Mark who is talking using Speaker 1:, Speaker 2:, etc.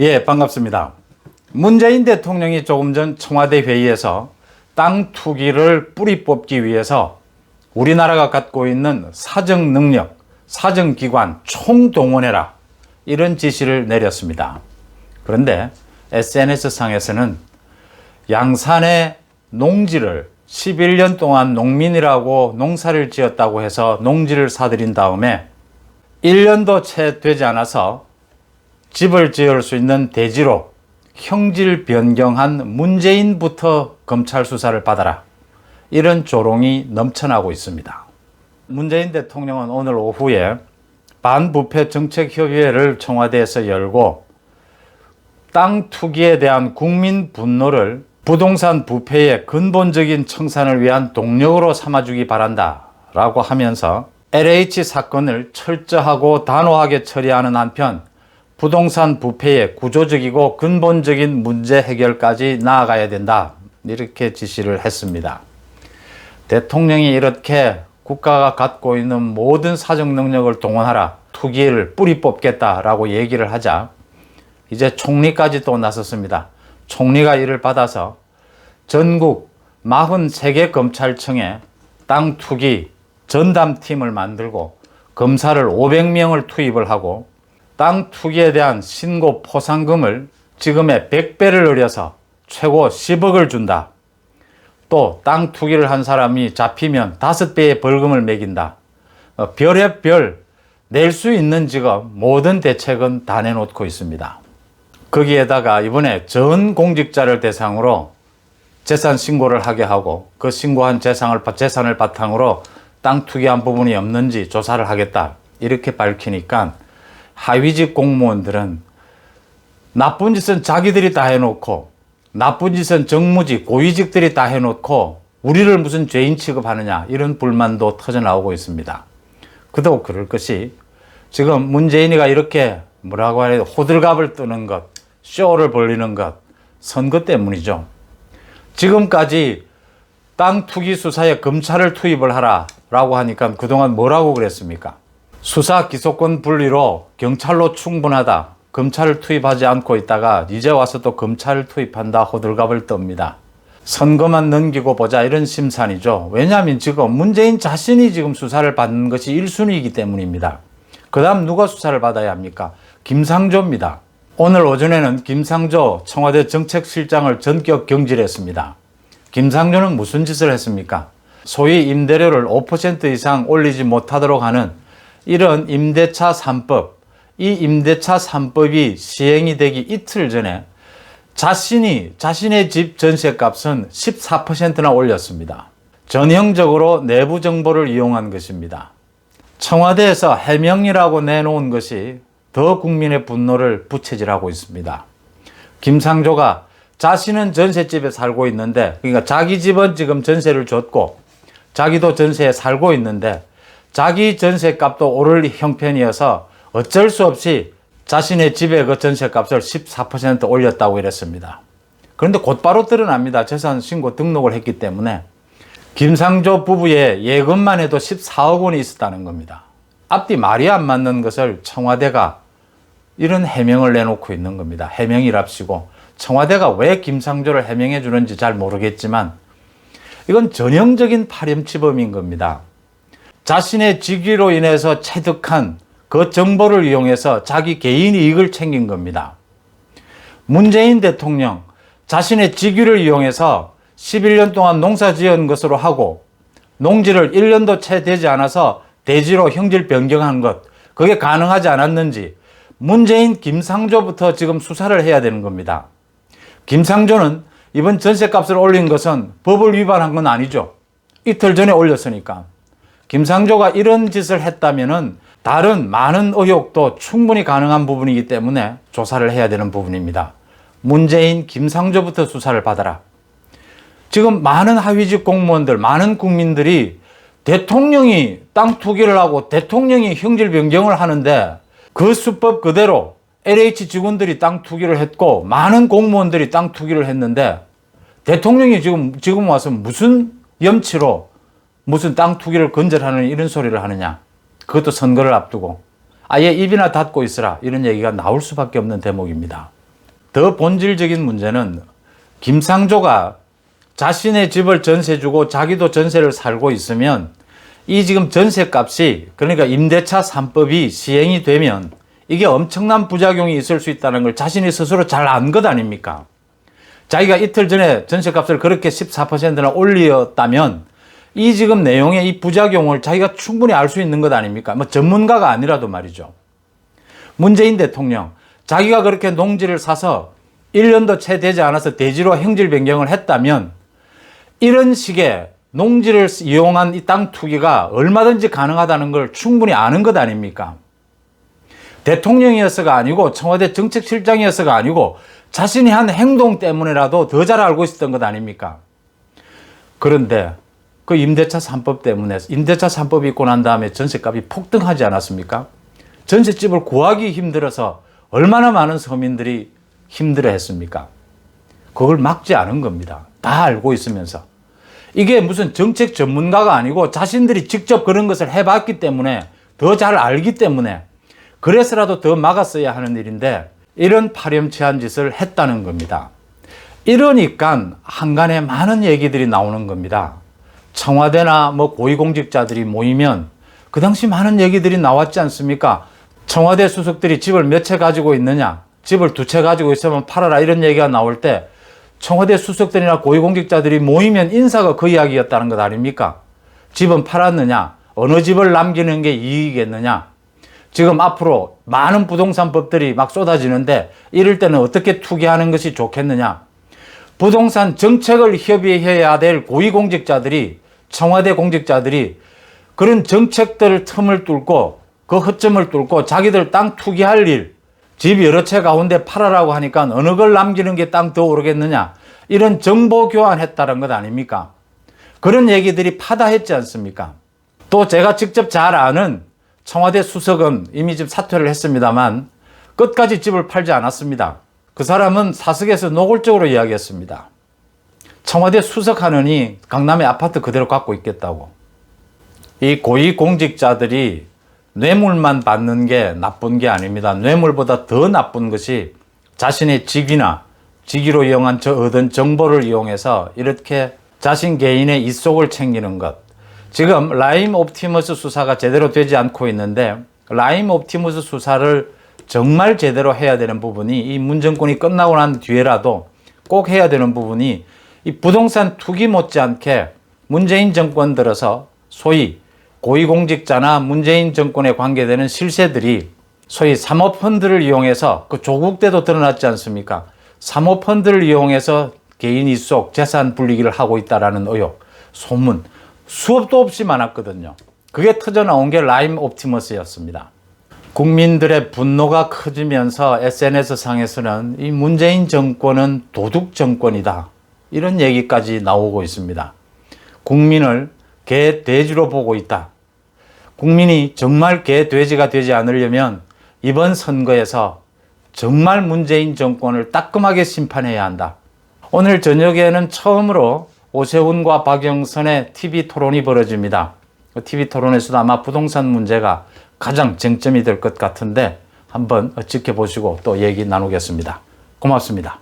Speaker 1: 예, 반갑습니다. 문재인 대통령이 조금 전 청와대 회의에서 땅 투기를 뿌리 뽑기 위해서 우리나라가 갖고 있는 사정 능력, 사정기관 총동원해라, 이런 지시를 내렸습니다. 그런데 SNS상에서는 양산의 농지를 11년 동안 농민이라고 농사를 지었다고 해서 농지를 사들인 다음에 1년도 채 되지 않아서 집을 지을 수 있는 대지로 형질 변경한 문재인부터 검찰 수사를 받아라, 이런 조롱이 넘쳐나고 있습니다. 문재인 대통령은 오늘 오후에 반부패 정책협의회를 청와대에서 열고 땅 투기에 대한 국민 분노를 부동산 부패의 근본적인 청산을 위한 동력으로 삼아주기 바란다 라고 하면서 LH 사건을 철저하고 단호하게 처리하는 한편 부동산 부패의 구조적이고 근본적인 문제 해결까지 나아가야 된다, 이렇게 지시를 했습니다. 대통령이 이렇게 국가가 갖고 있는 모든 사정 능력을 동원하라, 투기를 뿌리 뽑겠다라고 얘기를 하자 이제 총리까지 또 나섰습니다. 총리가 이를 받아서 전국 43개 검찰청에 땅 투기 전담팀을 만들고 검사를 500명을 투입을 하고 땅 투기에 대한 신고 포상금을 지금의 100배를 늘려서 최고 10억을 준다. 또 땅 투기를 한 사람이 잡히면 5배의 벌금을 매긴다. 별의별 낼 수 있는 직업 모든 대책은 다 내놓고 있습니다. 거기에다가 이번에 전 공직자를 대상으로 재산 신고를 하게 하고 그 신고한 재산을 바탕으로 땅 투기한 부분이 없는지 조사를 하겠다, 이렇게 밝히니까 하위직 공무원들은 나쁜 짓은 자기들이 다 해놓고 나쁜 짓은 정무직, 고위직들이 다 해놓고 우리를 무슨 죄인 취급하느냐, 이런 불만도 터져나오고 있습니다. 그도 그럴 것이 지금 문재인이가 이렇게 뭐라고 해야 호들갑을 뜨는 것, 쇼를 벌리는 것, 선거 때문이죠. 지금까지 땅 투기 수사에 검찰을 투입을 하라 라고 하니까 그동안 뭐라고 그랬습니까? 수사 기소권 분리로 경찰로 충분하다, 검찰을 투입하지 않고 있다가 이제 와서 또 검찰을 투입한다, 호들갑을 떱니다. 선거만 넘기고 보자, 이런 심산이죠. 왜냐하면 지금 문재인 자신이 지금 수사를 받는 것이 1순위이기 때문입니다. 그 다음 누가 수사를 받아야 합니까? 김상조입니다. 오늘 오전에는 김상조 청와대 정책실장을 전격 경질했습니다. 김상조는 무슨 짓을 했습니까? 소위 임대료를 5% 이상 올리지 못하도록 하는 이런 임대차 3법, 이 임대차 3법이 시행이 되기 이틀 전에 자신의 집 전세값은 14%나 올렸습니다. 전형적으로 내부 정보를 이용한 것입니다. 청와대에서 해명이라고 내놓은 것이 더 국민의 분노를 부채질하고 있습니다. 김상조가 자신은 전셋집에 살고 있는데, 그러니까 자기 집은 지금 전세를 줬고 자기도 전세에 살고 있는데 자기 전세값도 오를 형편이어서 어쩔 수 없이 자신의 집의 그 전세값을 14% 올렸다고 이랬습니다. 그런데 곧바로 드러납니다. 재산 신고 등록을 했기 때문에 김상조 부부의 예금만 해도 14억 원이 있었다는 겁니다. 앞뒤 말이 안 맞는 것을 청와대가 이런 해명을 내놓고 있는 겁니다. 해명이랍시고 청와대가 왜 김상조를 해명해 주는지 잘 모르겠지만 이건 전형적인 파렴치범인 겁니다. 자신의 직위로 인해서 체득한 그 정보를 이용해서 자기 개인 이익을 챙긴 겁니다. 문재인 대통령 자신의 직위를 이용해서 11년 동안 농사 지은 것으로 하고 농지를 1년도 채 되지 않아서 대지로 형질 변경한 것, 그게 가능하지 않았는지 문재인 김상조부터 지금 수사를 해야 되는 겁니다. 김상조는 이번 전세값을 올린 것은 법을 위반한 건 아니죠. 이틀 전에 올렸으니까. 김상조가 이런 짓을 했다면은 다른 많은 의혹도 충분히 가능한 부분이기 때문에 조사를 해야 되는 부분입니다. 문재인 김상조부터 수사를 받아라. 지금 많은 하위직 공무원들, 많은 국민들이 대통령이 땅 투기를 하고 대통령이 형질 변경을 하는데 그 수법 그대로 LH 직원들이 땅 투기를 했고 많은 공무원들이 땅 투기를 했는데 대통령이 지금 와서 무슨 염치로 무슨 땅 투기를 건절하는 이런 소리를 하느냐. 그것도 선거를 앞두고. 아예 입이나 닫고 있으라 이런 얘기가 나올 수밖에 없는 대목입니다. 더 본질적인 문제는 김상조가 자신의 집을 전세 주고 자기도 전세를 살고 있으면 이 지금 전세값이 그러니까 임대차 3법이 시행이 되면 이게 엄청난 부작용이 있을 수 있다는 걸 자신이 스스로 잘 안 것 아닙니까? 자기가 이틀 전에 전세값을 그렇게 14%나 올렸다면 이 지금 내용의 이 부작용을 자기가 충분히 알 수 있는 것 아닙니까? 뭐 전문가가 아니라도 말이죠. 문재인 대통령, 자기가 그렇게 농지를 사서 1년도 채 되지 않아서 대지로 행질 변경을 했다면 이런 식의 농지를 이용한 이 땅 투기가 얼마든지 가능하다는 걸 충분히 아는 것 아닙니까? 대통령이어서가 아니고 청와대 정책실장이어서가 아니고 자신이 한 행동 때문에라도 더 잘 알고 있었던 것 아닙니까? 그런데 그 임대차 3법 때문에 임대차 3법이 있고 난 다음에 전세값이 폭등하지 않았습니까? 전셋집을 구하기 힘들어서 얼마나 많은 서민들이 힘들어했습니까? 그걸 막지 않은 겁니다. 다 알고 있으면서. 이게 무슨 정책 전문가가 아니고 자신들이 직접 그런 것을 해봤기 때문에 더 잘 알기 때문에 그래서라도 더 막았어야 하는 일인데 이런 파렴치한 짓을 했다는 겁니다. 이러니까 한간에 많은 얘기들이 나오는 겁니다. 청와대나 뭐 고위공직자들이 모이면 그 당시 많은 얘기들이 나왔지 않습니까? 청와대 수석들이 집을 몇 채 가지고 있느냐, 집을 2채 가지고 있으면 팔아라 이런 얘기가 나올 때 청와대 수석들이나 고위공직자들이 모이면 인사가 그 이야기였다는 것 아닙니까? 집은 팔았느냐, 어느 집을 남기는 게 이익이겠느냐, 지금 앞으로 많은 부동산 법들이 막 쏟아지는데 이럴 때는 어떻게 투기하는 것이 좋겠느냐, 부동산 정책을 협의해야 될 고위공직자들이, 청와대 공직자들이 그런 정책들을 틈을 뚫고 그 허점을 뚫고 자기들 땅 투기할 일, 집 여러 채 가운데 팔아라고 하니까 어느 걸 남기는 게 땅 더 오르겠느냐, 이런 정보 교환했다는 것 아닙니까? 그런 얘기들이 파다했지 않습니까? 또 제가 직접 잘 아는 청와대 수석은 이미 좀 사퇴를 했습니다만 끝까지 집을 팔지 않았습니다. 그 사람은 사석에서 노골적으로 이야기했습니다. 청와대 수석하느니 강남에 아파트 그대로 갖고 있겠다고. 이 고위공직자들이 뇌물만 받는 게 나쁜 게 아닙니다. 뇌물보다 더 나쁜 것이 자신의 직위나 직위로 이용한 얻은 정보를 이용해서 이렇게 자신 개인의 이속을 챙기는 것. 지금 라임 옵티머스 수사가 제대로 되지 않고 있는데 라임 옵티머스 수사를 정말 제대로 해야 되는 부분이 이 문 정권이 끝나고 난 뒤에라도 꼭 해야 되는 부분이 이 부동산 투기 못지않게 문재인 정권 들어서 소위 고위공직자나 문재인 정권에 관계되는 실세들이 소위 사모펀드를 이용해서 그 조국 때도 드러났지 않습니까? 사모펀드를 이용해서 개인 이속 재산 불리기를 하고 있다라는 의혹, 소문 수업도 없이 많았거든요. 그게 터져나온 게 라임 옵티머스였습니다. 국민들의 분노가 커지면서 SNS 상에서는 이 문재인 정권은 도둑 정권이다, 이런 얘기까지 나오고 있습니다. 국민을 개, 돼지로 보고 있다. 국민이 정말 개, 돼지가 되지 않으려면 이번 선거에서 정말 문재인 정권을 따끔하게 심판해야 한다. 오늘 저녁에는 처음으로 오세훈과 박영선의 TV 토론이 벌어집니다. TV 토론에서도 아마 부동산 문제가 가장 쟁점이 될 것 같은데 한번 지켜보시고 또 얘기 나누겠습니다. 고맙습니다.